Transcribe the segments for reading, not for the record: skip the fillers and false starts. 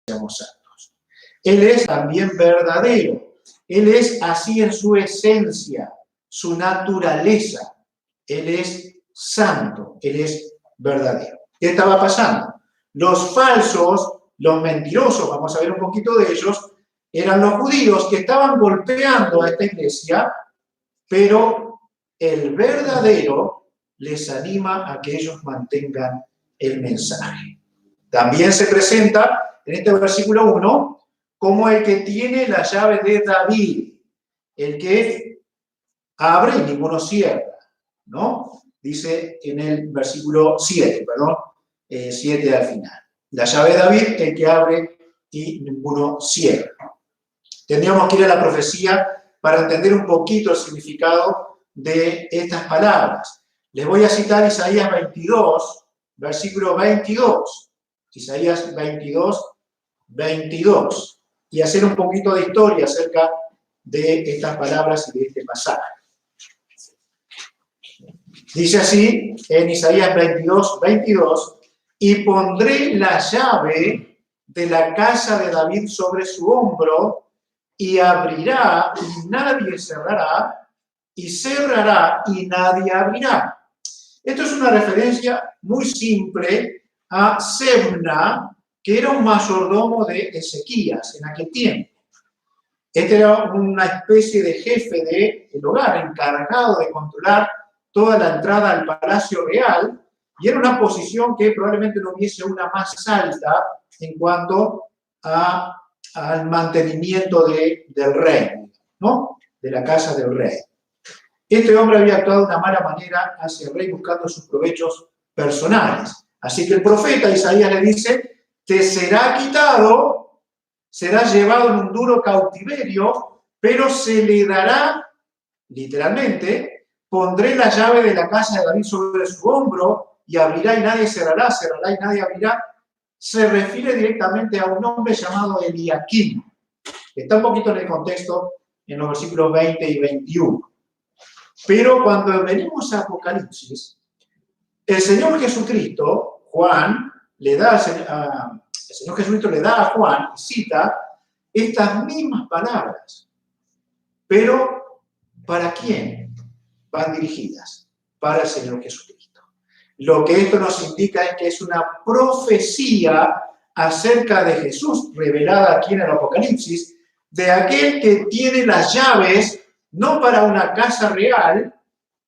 seamos santos. Él es también verdadero. Él es así en su esencia, su naturaleza. Él es santo, Él es verdadero. ¿Qué estaba pasando? Los falsos, los mentirosos, vamos a ver un poquito de ellos, eran los judíos que estaban golpeando a esta iglesia, pero el verdadero les anima a que ellos mantengan el mensaje. También se presenta en este versículo 1 como el que tiene la llave de David, el que abre y ninguno cierra, ¿no? Dice en el versículo 7, 7 al final. La llave de David, el que abre y ninguno cierra. Tendríamos que ir a la profecía para entender un poquito el significado de estas palabras. Les voy a citar Isaías 22, versículo 22. Isaías 22, 22. Y hacer un poquito de historia acerca de estas palabras y de este pasaje. Dice así en Isaías 22, 22, y pondré la llave de la casa de David sobre su hombro, y abrirá y nadie cerrará, y cerrará y nadie abrirá. Esto es una referencia muy simple a Sebna, que era un mayordomo de Ezequías en aquel tiempo. Este era una especie de jefe del hogar, encargado de controlar toda la entrada al palacio real, y era una posición que probablemente no hubiese una más alta en cuanto al mantenimiento del rey, ¿no? De la casa del rey. Este hombre había actuado de una mala manera hacia el rey buscando sus provechos personales. Así que el profeta Isaías le dice, te será quitado, será llevado en un duro cautiverio, pero se le dará, literalmente, pondré la llave de la casa de David sobre su hombro y abrirá y nadie cerrará, cerrará y nadie abrirá. Se refiere directamente a un hombre llamado Eliakim. Está un poquito en el contexto en los versículos 20 y 21. Pero cuando venimos a Apocalipsis, el Señor Jesucristo, Juan, el Señor Jesucristo le da a Juan, y cita estas mismas palabras. Pero, ¿para quién van dirigidas? Para el Señor Jesucristo. Lo que esto nos indica es que es una profecía acerca de Jesús, revelada aquí en el Apocalipsis, de aquel que tiene las llaves, no para una casa real,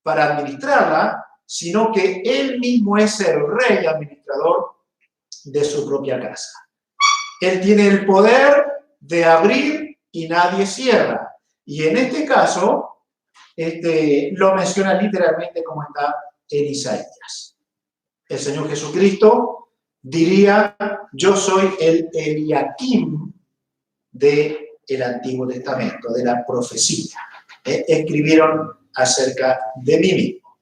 para administrarla, sino que él mismo es el rey administrador de su propia casa. Él tiene el poder de abrir y nadie cierra. Y en este caso, lo menciona literalmente como está en Isaías. El Señor Jesucristo diría, yo soy el Eliakim del Antiguo Testamento, de la profecía. Escribieron acerca de mí mismo.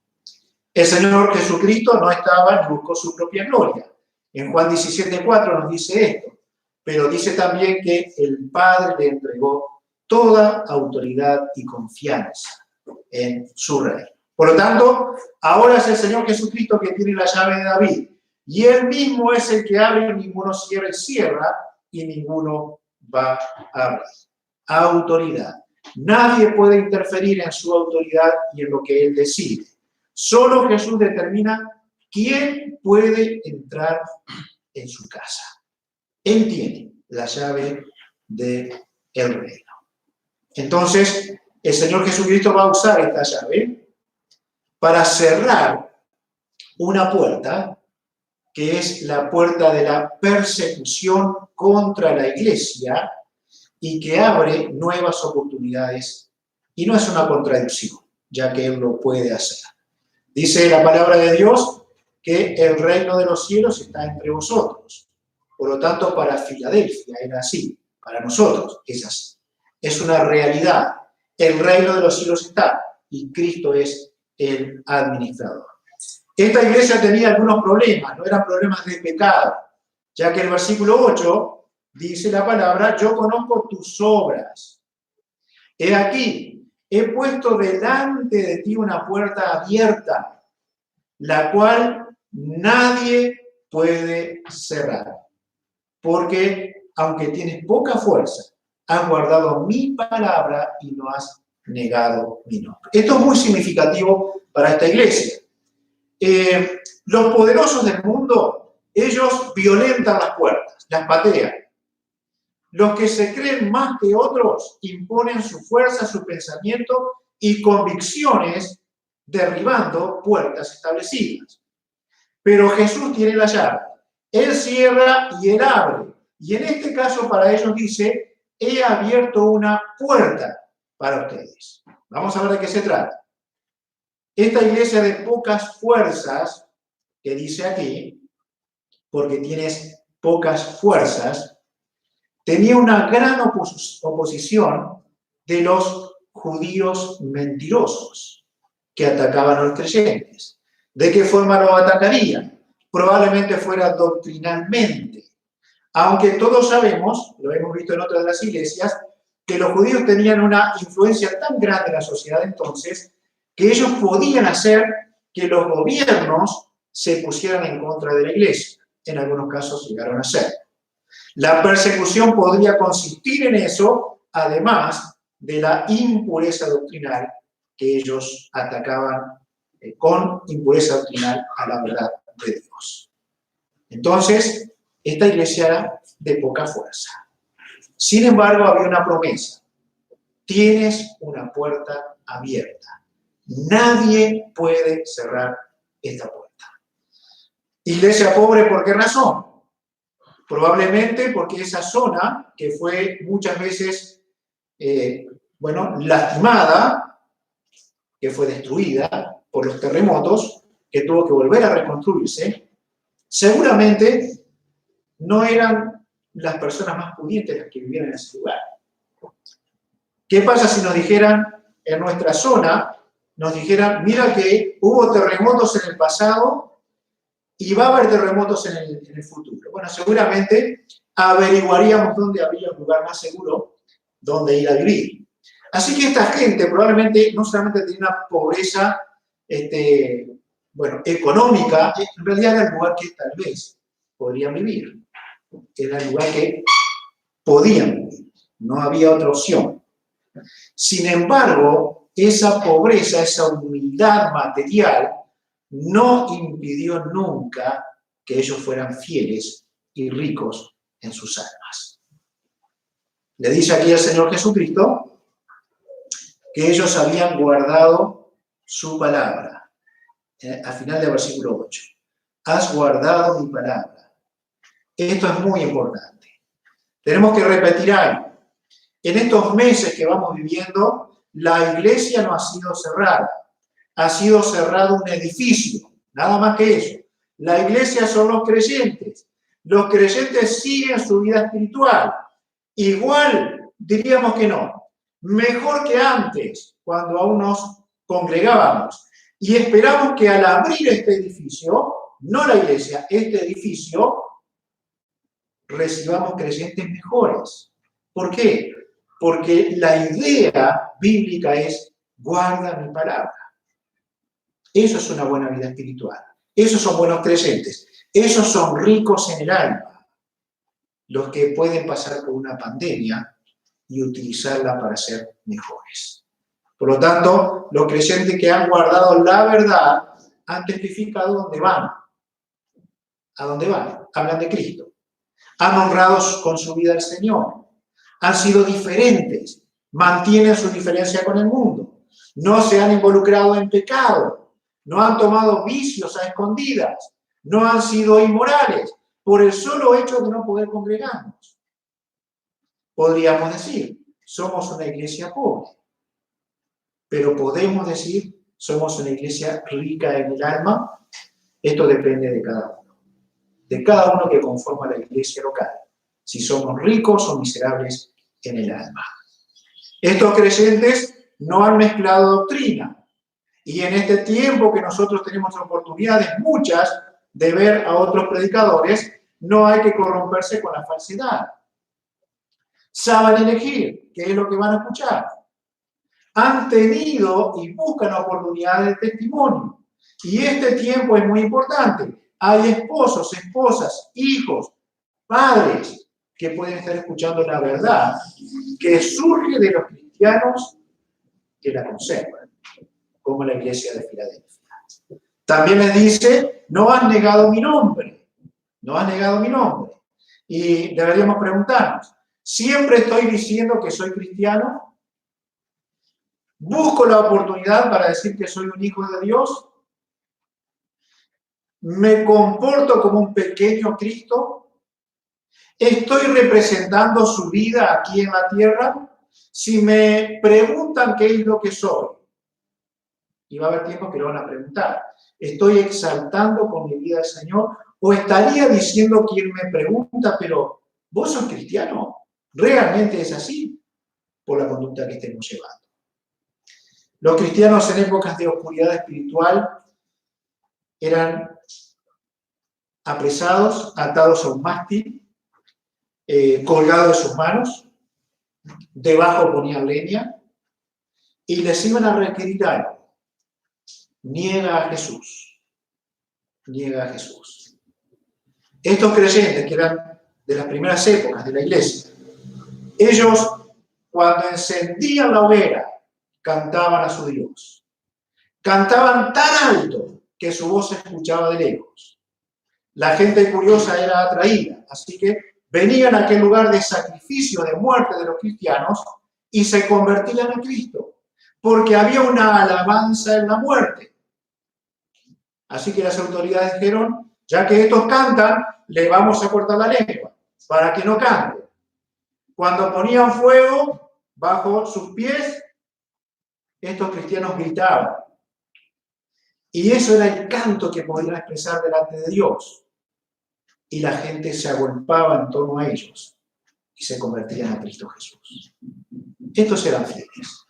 El Señor Jesucristo no estaba ni buscó su propia gloria. En Juan 17:4 nos dice esto, pero dice también que el Padre le entregó toda autoridad y confianza en su reino. Por lo tanto, ahora es el Señor Jesucristo que tiene la llave de David, y Él mismo es el que abre y ninguno cierra y cierra, y ninguno va a abrir. Autoridad. Nadie puede interferir en su autoridad y en lo que Él decide. Solo Jesús determina quién puede entrar en su casa. Él tiene la llave del reino. Entonces, el Señor Jesucristo va a usar esta llave para cerrar una puerta, que es la puerta de la persecución contra la iglesia, y que abre nuevas oportunidades. Y no es una contradicción, ya que Él lo puede hacer. Dice la palabra de Dios que el reino de los cielos está entre vosotros. Por lo tanto, para Filadelfia era así, para nosotros es así. Es una realidad. El reino de los cielos está y Cristo es el administrador. Esta iglesia tenía algunos problemas, no eran problemas de pecado, ya que el versículo 8 dice la palabra, yo conozco tus obras. He aquí, he puesto delante de ti una puerta abierta, la cual nadie puede cerrar, porque aunque tienes poca fuerza, has guardado mi palabra y no has negado mi nombre. Esto es muy significativo para esta iglesia. Los poderosos del mundo, ellos violentan las puertas, las patean. Los que se creen más que otros imponen su fuerza, su pensamiento y convicciones, derribando puertas establecidas. Pero Jesús tiene la llave. Él cierra y Él abre. Y en este caso para ellos dice, he abierto una puerta para ustedes. Vamos a ver de qué se trata. Esta iglesia de pocas fuerzas, que dice aquí, porque tienes pocas fuerzas, tenía una gran oposición de los judíos mentirosos que atacaban a los creyentes. ¿De qué forma los atacarían? Probablemente fuera doctrinalmente. Aunque todos sabemos, lo hemos visto en otras de las iglesias, que los judíos tenían una influencia tan grande en la sociedad entonces, que ellos podían hacer que los gobiernos se pusieran en contra de la iglesia. En algunos casos llegaron a hacerlo. La persecución podría consistir en eso, además de la impureza doctrinal que ellos atacaban con impureza doctrinal a la verdad de Dios. Entonces, esta iglesia era de poca fuerza. Sin embargo, había una promesa. Tienes una puerta abierta. Nadie puede cerrar esta puerta. Iglesia pobre, ¿por qué razón? Probablemente porque esa zona, que fue muchas veces, lastimada, que fue destruida por los terremotos, que tuvo que volver a reconstruirse, seguramente no eran las personas más pudientes las que vivían en ese lugar. ¿Qué pasa si nos dijeran en nuestra zona, nos dijeran, mira que hubo terremotos en el pasado y va a haber terremotos en el futuro? Bueno, seguramente averiguaríamos dónde habría un lugar más seguro donde ir a vivir. Así que esta gente probablemente no solamente tenía una pobreza económica, en realidad era el lugar que tal vez podrían vivir. Era el lugar que podían vivir. No había otra opción. Sin embargo, esa pobreza, esa humildad material, no impidió nunca que ellos fueran fieles y ricos en sus almas. Le dice aquí el Señor Jesucristo que ellos habían guardado su palabra. Al final del versículo 8. Has guardado mi palabra. Esto es muy importante. Tenemos que repetir algo. En estos meses que vamos viviendo, la iglesia no ha sido cerrada. Ha sido cerrado un edificio, nada más que eso. La iglesia son los creyentes. Los creyentes siguen su vida espiritual. Igual diríamos que no. Mejor que antes, cuando aún nos congregábamos. Y esperamos que al abrir este edificio, no la iglesia, este edificio, recibamos creyentes mejores. ¿Por qué? Porque la idea bíblica es, guarda mi palabra. Eso es una buena vida espiritual. Esos son buenos creyentes. Esos son ricos en el alma. Los que pueden pasar por una pandemia y utilizarla para ser mejores. Por lo tanto, los creyentes que han guardado la verdad han testificado dónde van. ¿A dónde van? Hablan de Cristo. Han honrado con su vida al Señor. Han sido diferentes. Mantienen su diferencia con el mundo. No se han involucrado en pecado. No han tomado vicios a escondidas. No han sido inmorales por el solo hecho de no poder congregarnos. Podríamos decir, somos una iglesia pobre. Pero podemos decir, somos una iglesia rica en el alma. Esto depende de cada uno. De cada uno que conforma la iglesia local. Si somos ricos o miserables en el alma. Estos creyentes no han mezclado doctrina. Y en este tiempo que nosotros tenemos oportunidades, muchas, de ver a otros predicadores, no hay que corromperse con la falsedad. Saben elegir qué es lo que van a escuchar. Han tenido y buscan oportunidades de testimonio. Y este tiempo es muy importante. Hay esposos, esposas, hijos, padres que pueden estar escuchando la verdad que surge de los cristianos que la conservan, como la iglesia de Filadelfia. También les dice, no has negado mi nombre, no has negado mi nombre. Y deberíamos preguntarnos, ¿siempre estoy diciendo que soy cristiano? ¿Busco la oportunidad para decir que soy un hijo de Dios? ¿Me comporto como un pequeño Cristo? ¿Estoy representando su vida aquí en la tierra? Si me preguntan qué es lo que soy, y va a haber tiempo que lo van a preguntar, ¿estoy exaltando con mi vida al Señor? ¿O estaría diciendo quien me pregunta, pero vos sos cristiano? ¿Realmente es así? Por la conducta que estemos llevando. Los cristianos en épocas de oscuridad espiritual eran apresados, atados a un mástil, colgados de sus manos, debajo ponían leña, y les iban a requerir algo. Niega a Jesús. Niega a Jesús. Estos creyentes, que eran de las primeras épocas de la iglesia, ellos, cuando encendían la hoguera, cantaban a su Dios. Cantaban tan alto que su voz se escuchaba de lejos. La gente curiosa era atraída, así que venían a aquel lugar de sacrificio, de muerte de los cristianos, y se convertían a Cristo, porque había una alabanza en la muerte. Así que las autoridades dijeron, ya que estos cantan, le vamos a cortar la lengua, para que no cante. Cuando ponían fuego bajo sus pies, estos cristianos gritaban. Y eso era el canto que podían expresar delante de Dios. Y la gente se agolpaba en torno a ellos y se convertían a Cristo Jesús. Estos eran fieles.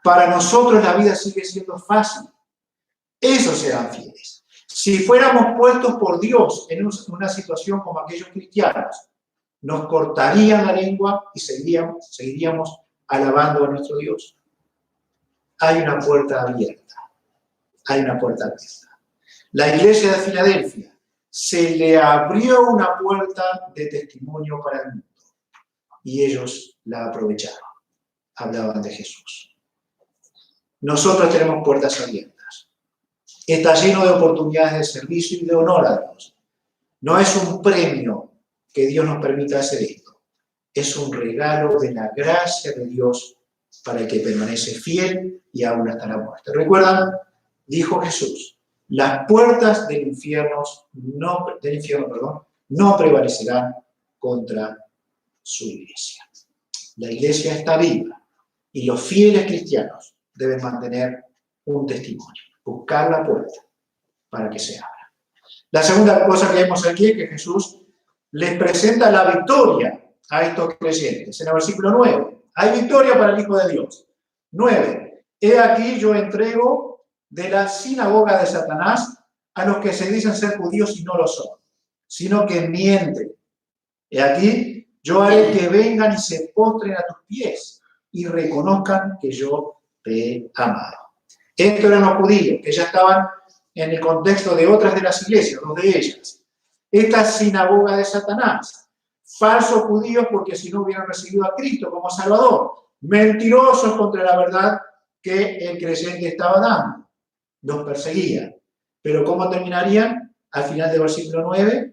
Para nosotros la vida sigue siendo fácil. Esos eran fieles. Si fuéramos puestos por Dios en una situación como aquellos cristianos, nos cortarían la lengua y seguiríamos alabando a nuestro Dios. Hay una puerta abierta. Hay una puerta abierta. La iglesia de Filadelfia se le abrió una puerta de testimonio para el mundo y ellos la aprovecharon. Hablaban de Jesús. Nosotros tenemos puertas abiertas. Está lleno de oportunidades de servicio y de honor a Dios. No es un premio que Dios nos permita hacer esto. Es un regalo de la gracia de Dios para el que permanece fiel y aún hasta la muerte. ¿Recuerdan? Dijo Jesús, las puertas del infierno no prevalecerán contra su iglesia. La iglesia está viva y los fieles cristianos deben mantener un testimonio, buscar la puerta para que se abra. La segunda cosa que vemos aquí es que Jesús les presenta la victoria a estos creyentes. En el versículo 9, hay victoria para el Hijo de Dios. 9, he aquí yo entrego de la sinagoga de Satanás a los que se dicen ser judíos y no lo son, sino que mienten. He aquí, yo haré que vengan y se postren a tus pies y reconozcan que yo te he amado. Estos eran los judíos que ya estaban en el contexto de otras de las iglesias, dos de ellas. Esta sinagoga de Satanás, falsos judíos porque si no hubieran recibido a Cristo como Salvador, mentirosos contra la verdad que el creyente estaba dando. Los perseguían. Pero ¿cómo terminarían? Al final del versículo 9,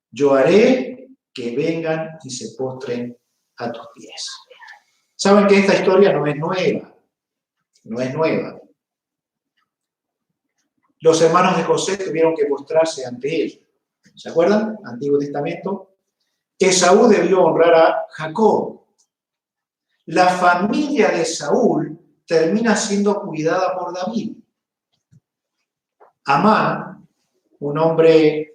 yo haré que vengan y se postren a tus pies. Saben que esta historia no es nueva. No es nueva. Los hermanos de José tuvieron que postrarse ante él. ¿Se acuerdan? Antiguo Testamento. Esaú debió honrar a Jacob. La familia de Saúl termina siendo cuidada por David. Amán, un hombre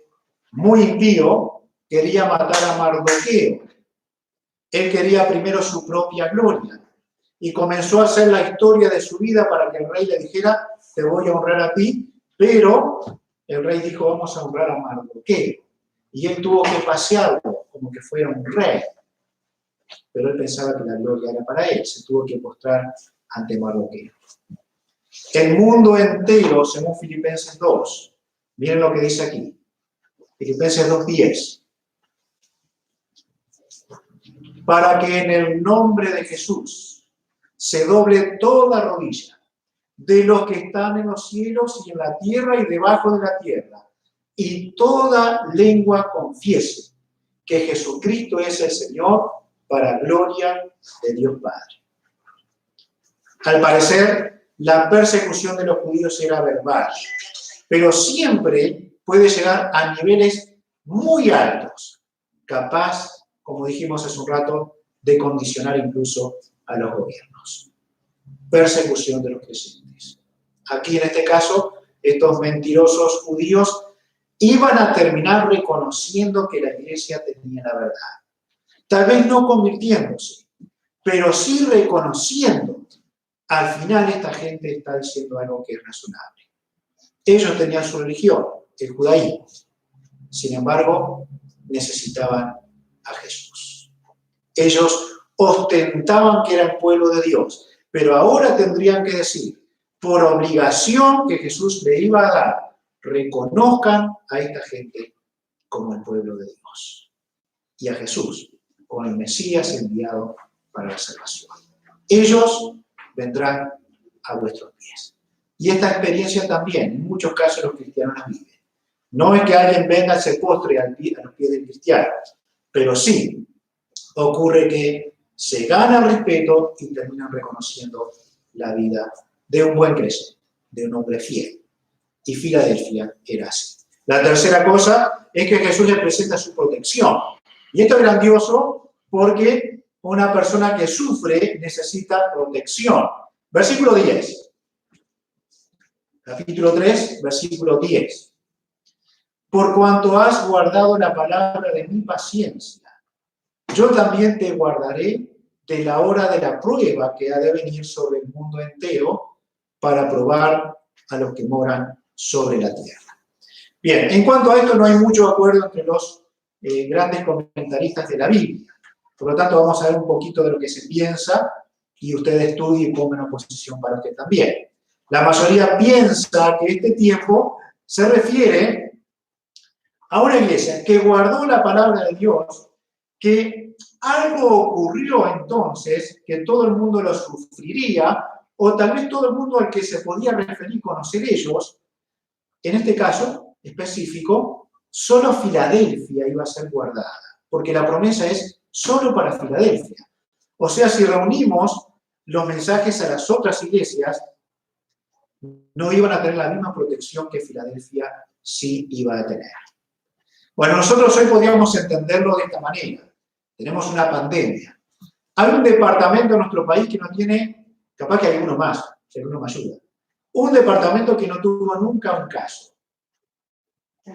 muy impío, quería matar a Mardoqueo. Él quería primero su propia gloria y comenzó a hacer la historia de su vida para que el rey le dijera, te voy a honrar a ti, pero el rey dijo, vamos a honrar a Mardoqueo. Y él tuvo que pasearlo como que fuera un rey. Pero él pensaba que la gloria era para él, se tuvo que postrar ante Mardoqueo. El mundo entero, según Filipenses 2, miren lo que dice aquí, Filipenses 2:10. para que en el nombre de Jesús se doble toda rodilla de los que están en los cielos y en la tierra y debajo de la tierra, y toda lengua confiese que Jesucristo es el Señor, para gloria de Dios Padre. Al parecer, la persecución de los judíos era verbal, pero siempre puede llegar a niveles muy altos, capaz, como dijimos hace un rato, de condicionar incluso a los gobiernos. Persecución de los creyentes. Aquí, en este caso, estos mentirosos judíos iban a terminar reconociendo que la iglesia tenía la verdad. Tal vez no convirtiéndose, pero sí reconociendo. Al final, esta gente está diciendo algo que es razonable. Ellos tenían su religión, el judaísmo. Sin embargo, necesitaban a Jesús. Ellos ostentaban que eran pueblo de Dios, pero ahora tendrían que decir, por obligación que Jesús le iba a dar, reconozcan a esta gente como el pueblo de Dios. Y a Jesús, como el Mesías enviado para la salvación. Ellos vendrán a vuestros pies. Y esta experiencia también, en muchos casos los cristianos la viven. No es que alguien venga y se postre a los pies del cristiano, pero sí ocurre que se gana el respeto y terminan reconociendo la vida de un buen creyente, de un hombre fiel. Y Filadelfia era así. La tercera cosa es que Jesús le presenta su protección. Y esto es grandioso porque una persona que sufre necesita protección. Versículo 10. Capítulo 3, versículo 10. Por cuanto has guardado la palabra de mi paciencia, yo también te guardaré de la hora de la prueba que ha de venir sobre el mundo entero para probar a los que moran sobre la tierra. Bien, en cuanto a esto no hay mucho acuerdo entre los grandes comentaristas de la Biblia. Por lo tanto, vamos a ver un poquito de lo que se piensa y usted estudie y ponga una posición para usted también. La mayoría piensa que este tiempo se refiere a una iglesia que guardó la palabra de Dios, que algo ocurrió entonces que todo el mundo lo sufriría, o tal vez todo el mundo al que se podía referir, conocer ellos. En este caso específico, solo Filadelfia iba a ser guardada, porque la promesa es solo para Filadelfia. O sea, si reunimos los mensajes a las otras iglesias, no iban a tener la misma protección que Filadelfia sí iba a tener. Bueno, nosotros hoy podríamos entenderlo de esta manera. Tenemos una pandemia. Hay un departamento en nuestro país que no tiene, capaz que hay uno más, si alguno me ayuda, un departamento que no tuvo nunca un caso.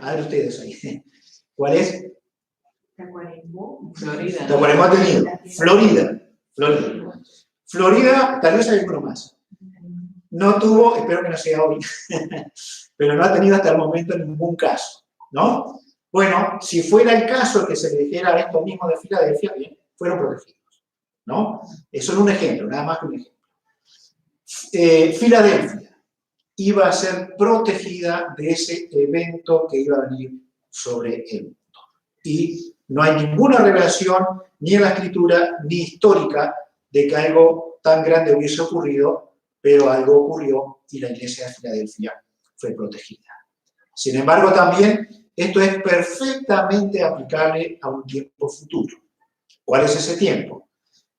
A ver ustedes ahí. ¿Cuál es? Tacuarembó. Florida. Tacuarembó ha tenido. Florida, tal vez hay uno más. No tuvo, espero que no sea hoy, pero no ha tenido hasta el momento ningún caso, ¿no? Bueno, si fuera el caso que se le dijera a esto mismo de Filadelfia, bien, fueron protegidos, ¿no? Eso es un ejemplo, nada más que un ejemplo. Filadelfia iba a ser protegida de ese evento que iba a venir sobre el mundo. Y no hay ninguna revelación, ni en la escritura, ni histórica, de que algo tan grande hubiese ocurrido, pero algo ocurrió y la iglesia de Filadelfia fue protegida. Sin embargo, también esto es perfectamente aplicable a un tiempo futuro. ¿Cuál es ese tiempo?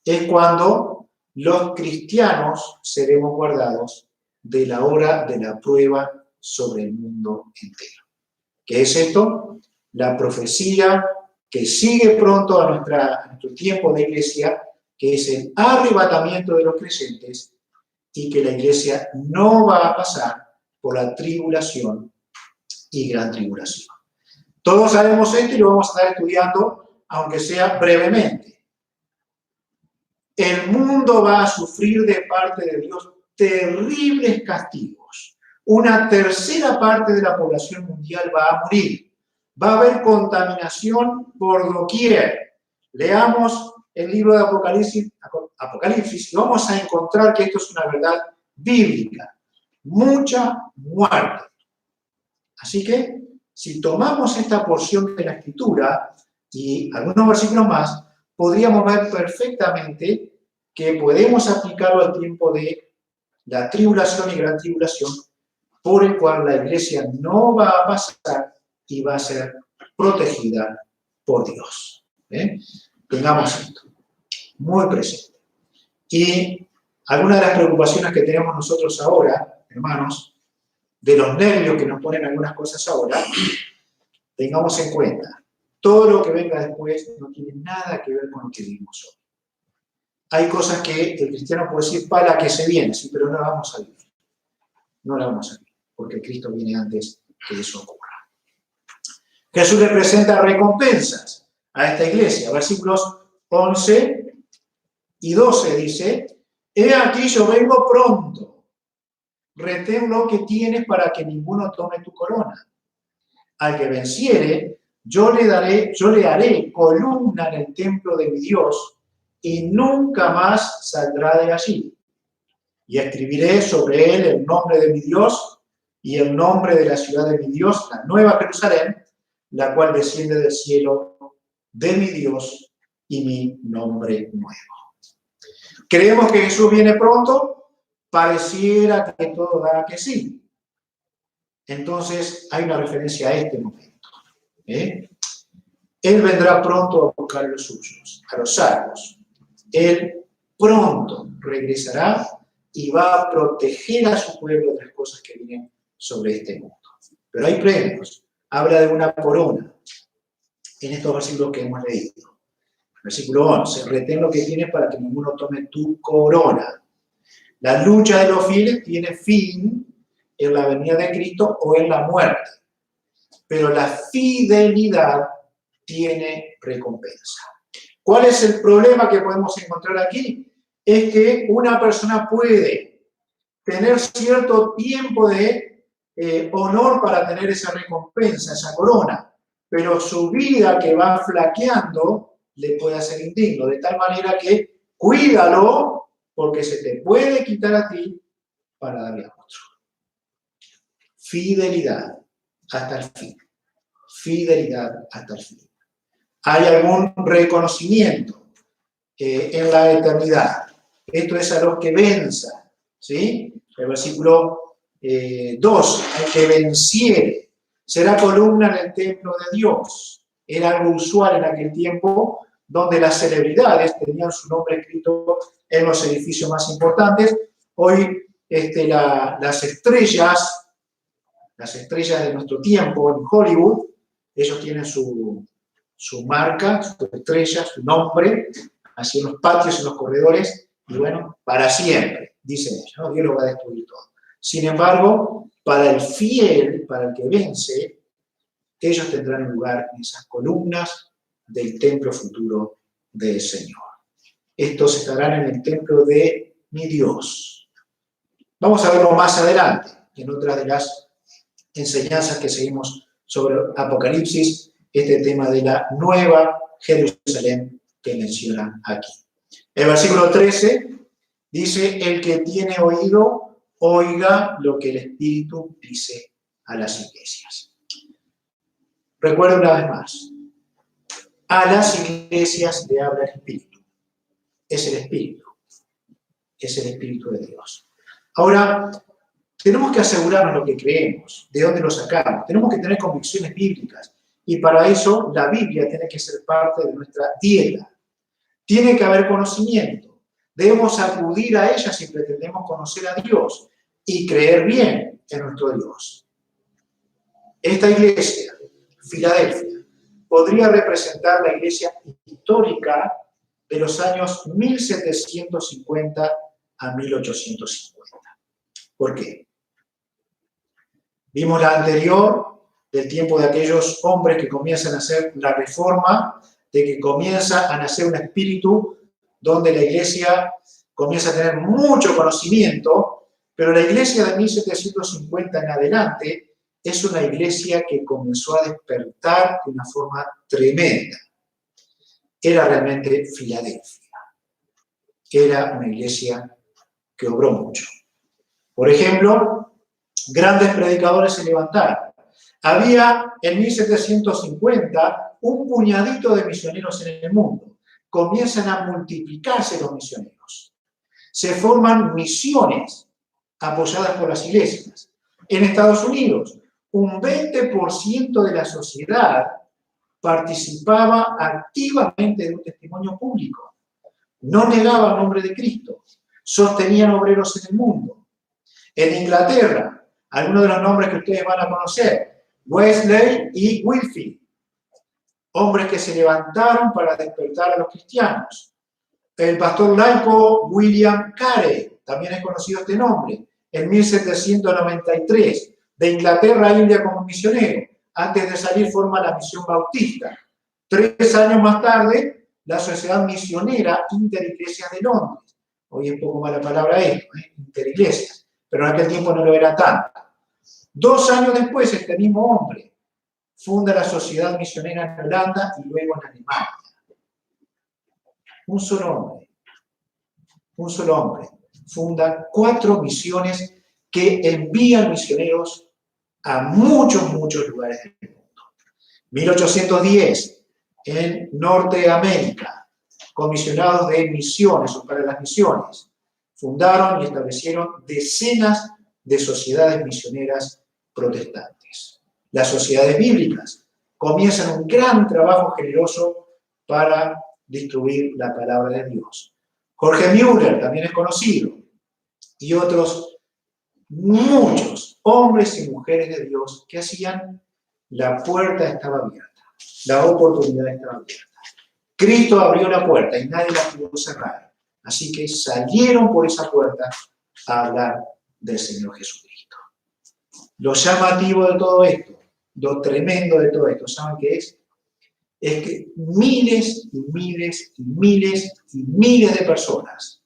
Es cuando los cristianos seremos guardados de la hora de la prueba sobre el mundo entero. ¿Qué es esto? La profecía que sigue pronto a nuestro tiempo de iglesia, que es el arrebatamiento de los creyentes, y que la iglesia no va a pasar por la tribulación y gran tribulación. Todos sabemos esto y lo vamos a estar estudiando, aunque sea brevemente. El mundo va a sufrir de parte de Dios terribles castigos. Una tercera parte de la población mundial va a morir. Va a haber contaminación por doquier. Leamos el libro de Apocalipsis y vamos a encontrar que esto es una verdad bíblica. Mucha muerte. Así que, si tomamos esta porción de la Escritura y algunos versículos más, podríamos ver perfectamente que podemos aplicarlo al tiempo de la tribulación y gran tribulación, por el cual la iglesia no va a pasar y va a ser protegida por Dios. Tengamos esto muy presente. Y algunas de las preocupaciones que tenemos nosotros ahora, hermanos, de los nervios que nos ponen algunas cosas ahora, tengamos en cuenta, todo lo que venga después no tiene nada que ver con lo que vivimos hoy. Hay cosas que el cristiano puede decir para que se viene, sí, pero no la vamos a vivir. No la vamos a vivir, porque Cristo viene antes que eso ocurra. Jesús le presenta recompensas a esta iglesia. Versículos 11 y 12 dice: he aquí yo vengo pronto, retén lo que tienes para que ninguno tome tu corona. Al que venciere, yo le haré columna en el templo de mi Dios, y nunca más saldrá de allí. Y escribiré sobre él el nombre de mi Dios y el nombre de la ciudad de mi Dios, la nueva Jerusalén, la cual desciende del cielo de mi Dios, y mi nombre nuevo. ¿Creemos que Jesús viene pronto? Pareciera que todo da que sí. Entonces hay una referencia a este momento. Él vendrá pronto a buscar a los suyos, a los salvos. Él pronto regresará y va a proteger a su pueblo de las cosas que vienen sobre este mundo. Pero hay premios. Habla de una corona en estos versículos que hemos leído. Versículo 11. Retén lo que tienes para que ninguno tome tu corona. La lucha de los fieles tiene fin en la venida de Cristo o en la muerte. Pero la fidelidad tiene recompensa. ¿Cuál es el problema que podemos encontrar aquí? Es que una persona puede tener cierto tiempo de honor para tener esa recompensa, esa corona, pero su vida que va flaqueando le puede hacer indigno, de tal manera que cuídalo porque se te puede quitar a ti para darle a otro. Fidelidad hasta el fin. Fidelidad hasta el fin. Hay algún reconocimiento en la eternidad. Esto es a los que venzan, ¿sí? El versículo 2, el que venciere será columna en el templo de Dios. Era algo usual en aquel tiempo, donde las celebridades tenían su nombre escrito en los edificios más importantes. Hoy las estrellas de nuestro tiempo en Hollywood, ellos tienen su marca, su estrella, su nombre, así en los patios, en los corredores, y bueno, para siempre, dicen ellos, ¿no? Dios lo va a destruir todo. Sin embargo, para el fiel, para el que vence, ellos tendrán un lugar en esas columnas del templo futuro del Señor. Estos estarán en el templo de mi Dios. Vamos a verlo más adelante, en otra de las enseñanzas que seguimos sobre Apocalipsis, este tema de la nueva Jerusalén que menciona aquí. El versículo 13 dice: el que tiene oído, oiga lo que el Espíritu dice a las iglesias. Recuerda una vez más, a las iglesias le habla el Espíritu. Es el Espíritu. Es el Espíritu de Dios. Ahora, tenemos que asegurarnos lo que creemos, de dónde lo sacamos. Tenemos que tener convicciones bíblicas. Y para eso la Biblia tiene que ser parte de nuestra dieta. Tiene que haber conocimiento. Debemos acudir a ella si pretendemos conocer a Dios y creer bien en nuestro Dios. Esta iglesia, Filadelfia, podría representar la iglesia histórica de los años 1750 a 1850. ¿Por qué? Vimos la anterior, del tiempo de aquellos hombres que comienzan a hacer la reforma, de que comienza a nacer un espíritu donde la iglesia comienza a tener mucho conocimiento, pero la iglesia de 1750 en adelante es una iglesia que comenzó a despertar de una forma tremenda. Era realmente Filadelfia. Era una iglesia que obró mucho. Por ejemplo, grandes predicadores se levantaron. Había en 1750 un puñadito de misioneros en el mundo, comienzan a multiplicarse los misioneros. Se forman misiones apoyadas por las iglesias. En Estados Unidos, un 20% de la sociedad participaba activamente de un testimonio público. No negaba el nombre de Cristo. Sostenían obreros en el mundo. En Inglaterra, algunos de los nombres que ustedes van a conocer, Wesley y Whitefield, hombres que se levantaron para despertar a los cristianos. El pastor laico William Carey, también es conocido este nombre, en 1793, de Inglaterra a India como misionero. Antes de salir forma la misión bautista. 3 años más tarde, la Sociedad Misionera Interiglesias de Londres. Hoy es poco mala palabra esto, interiglesias, pero en aquel tiempo no lo era tanto. 2 años después, este mismo hombre funda la Sociedad Misionera en Holanda y luego en Alemania. Un solo hombre, funda 4 misiones que envían misioneros a muchos lugares del mundo. 1810, en Norteamérica, comisionados de misiones o para las misiones, fundaron y establecieron decenas de sociedades misioneras protestantes. Las sociedades bíblicas comienzan un gran trabajo generoso para distribuir la palabra de Dios. Jorge Müller también es conocido, y otros muchos hombres y mujeres de Dios que hacían, la puerta estaba abierta, la oportunidad estaba abierta. Cristo abrió la puerta y nadie la pudo cerrar. Así que salieron por esa puerta a hablar del Señor Jesucristo. Lo llamativo de todo esto, lo tremendo de todo esto, ¿saben qué es? Es que miles y miles y miles y miles de personas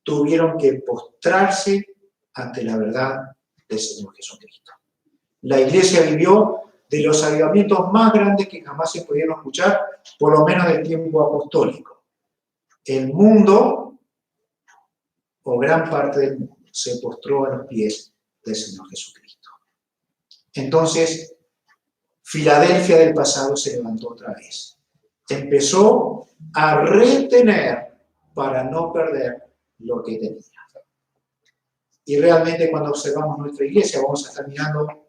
tuvieron que postrarse ante la verdad del Señor Jesucristo. La iglesia vivió de los avivamientos más grandes que jamás se pudieron escuchar, por lo menos del tiempo apostólico. El mundo, o gran parte del mundo, se postró a los pies del Señor Jesucristo. Entonces, Filadelfia del pasado se levantó otra vez. Empezó a retener para no perder lo que tenía. Y realmente cuando observamos nuestra iglesia, vamos a estar mirando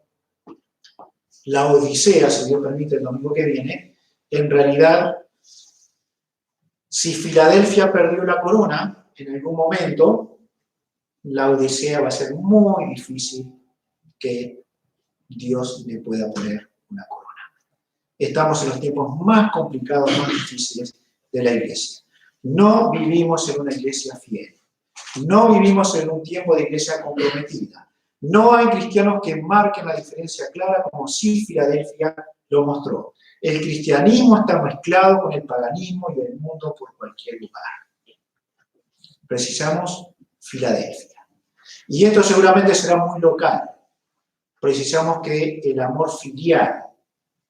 la Odisea, si Dios permite, el domingo que viene. En realidad, si Filadelfia perdió la corona en algún momento, la Odisea va a ser muy difícil que Dios le pueda poner una corona. Estamos en los tiempos más complicados, más difíciles de la iglesia. No vivimos en una iglesia fiel. No vivimos en un tiempo de iglesia comprometida. No hay cristianos que marquen la diferencia clara como si Filadelfia lo mostró. El cristianismo está mezclado con el paganismo y el mundo por cualquier lugar. Precisamos Filadelfia. Y esto seguramente será muy local. Precisamos que el amor filial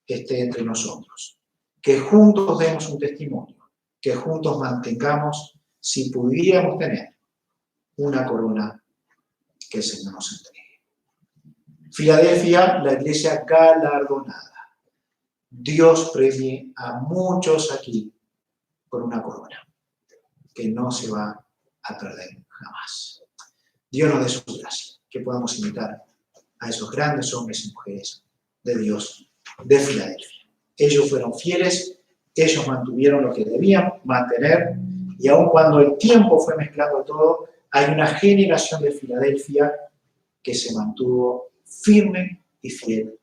esté entre nosotros. Que juntos demos un testimonio. Que juntos mantengamos, si pudiéramos tener, una corona que el Señor nos entregue. Filadelfia, la iglesia galardonada. Dios premie a muchos aquí por una corona que no se va a perder jamás. Dios nos dé su gracia, que podamos imitar a esos grandes hombres y mujeres de Dios de Filadelfia. Ellos fueron fieles, ellos mantuvieron lo que debían mantener, y aun cuando el tiempo fue mezclando todo, hay una generación de Filadelfia que se mantuvo firme y fiel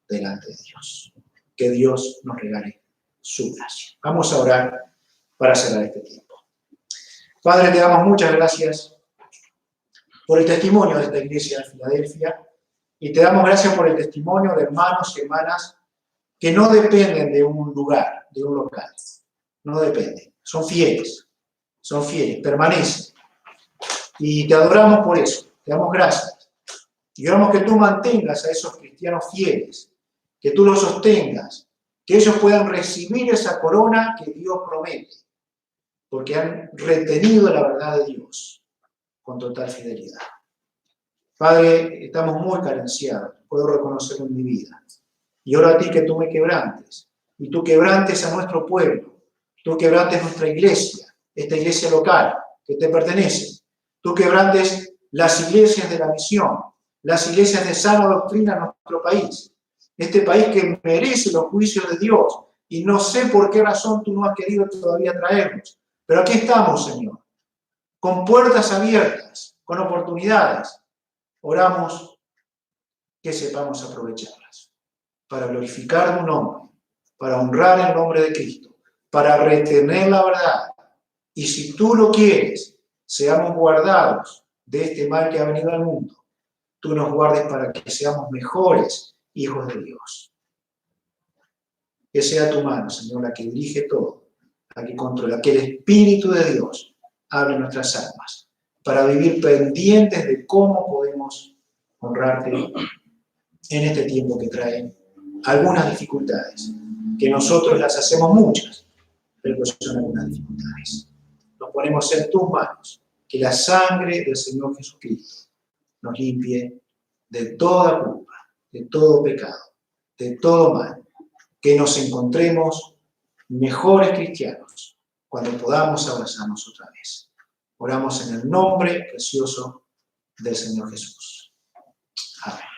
delante de Dios. Que Dios nos regale su gracia. Vamos a orar para cerrar este tiempo. Padre, te damos muchas gracias por el testimonio de esta iglesia de Filadelfia y te damos gracias por el testimonio de hermanos y hermanas que no dependen de un lugar, de un local. No dependen. Son fieles, permanecen. Y te adoramos por eso. Te damos gracias. Y oramos que tú mantengas a esos cristianos fieles, que tú los sostengas, que ellos puedan recibir esa corona que Dios promete, porque han retenido la verdad de Dios con total fidelidad. Padre, estamos muy carenciados, puedo reconocerlo en mi vida. Y oro a ti que tú me quebrantes, y tú quebrantes a nuestro pueblo, Tú quebrantes nuestra iglesia, esta iglesia local que te pertenece. Tú quebrantes las iglesias de la misión, las iglesias de sana doctrina en nuestro país. Este país que merece los juicios de Dios. Y no sé por qué razón tú no has querido todavía traernos. Pero aquí estamos, Señor, con puertas abiertas, con oportunidades. Oramos que sepamos aprovecharlas para glorificar tu nombre, para honrar el nombre de Cristo, para retener la verdad. Y si tú lo quieres, seamos guardados de este mal que ha venido al mundo. Tú nos guardes para que seamos mejores hijos de Dios. Que sea tu mano, Señor, la que dirige todo, la que controla, que el Espíritu de Dios hable nuestras almas, para vivir pendientes de cómo podemos honrarte en este tiempo que trae algunas dificultades, que nosotros las hacemos muchas, pero que son algunas dificultades. Nos ponemos en tus manos, que la sangre del Señor Jesucristo nos limpie de toda culpa, de todo pecado, de todo mal, que nos encontremos mejores cristianos cuando podamos abrazarnos otra vez. Oramos en el nombre precioso del Señor Jesús. Amén.